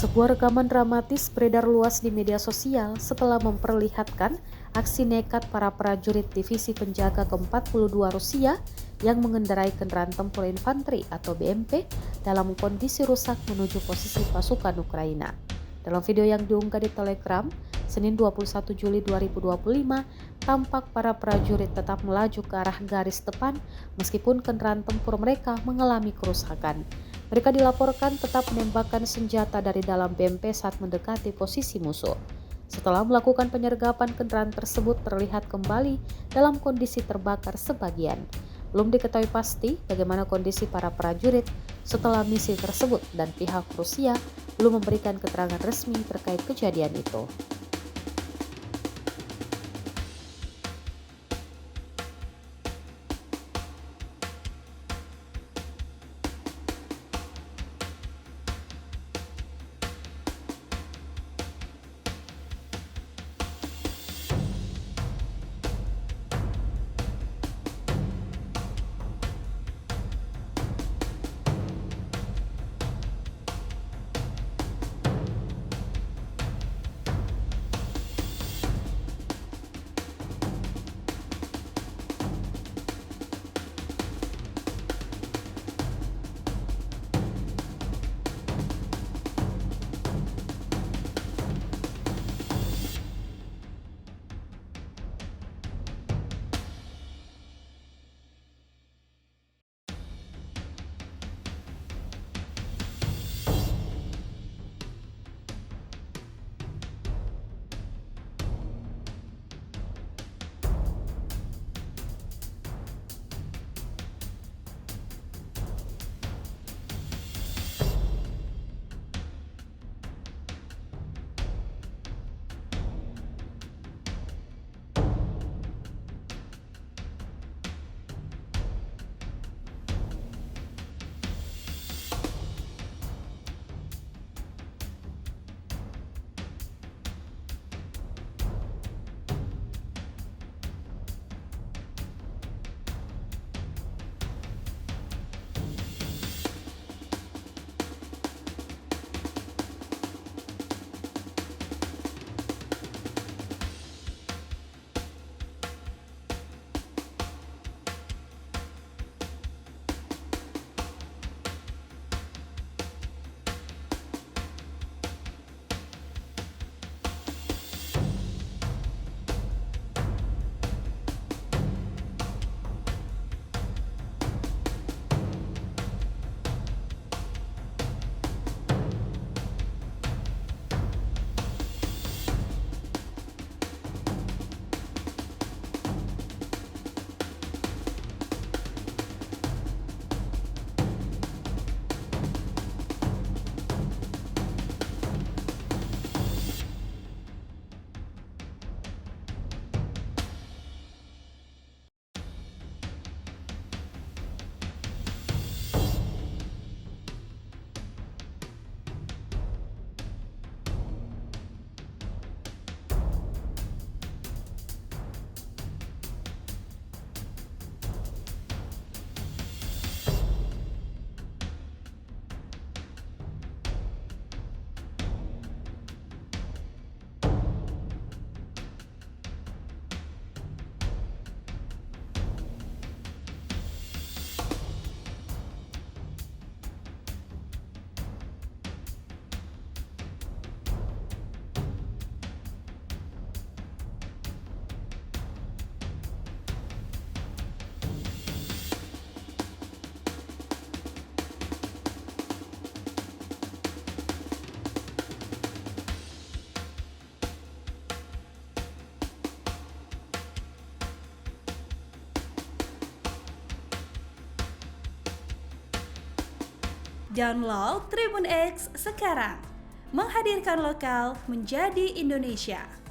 Sebuah rekaman dramatis beredar luas di media sosial setelah memperlihatkan aksi nekat para prajurit Divisi Penjaga ke-42 Rusia yang mengendarai kendaraan tempur infanteri atau BMP dalam kondisi rusak menuju posisi pasukan Ukraina. Dalam video yang diunggah di Telegram, Senin 21 Juli 2025, tampak para prajurit tetap melaju ke arah garis depan meskipun kendaraan tempur mereka mengalami kerusakan. Mereka dilaporkan tetap menembakkan senjata dari dalam BMP saat mendekati posisi musuh. Setelah melakukan penyergapan, kendaraan tersebut terlihat kembali dalam kondisi terbakar sebagian. Belum diketahui pasti bagaimana kondisi para prajurit setelah misi tersebut dan pihak Rusia belum memberikan keterangan resmi terkait kejadian itu. Download Tribun X sekarang, menghadirkan lokal menjadi Indonesia.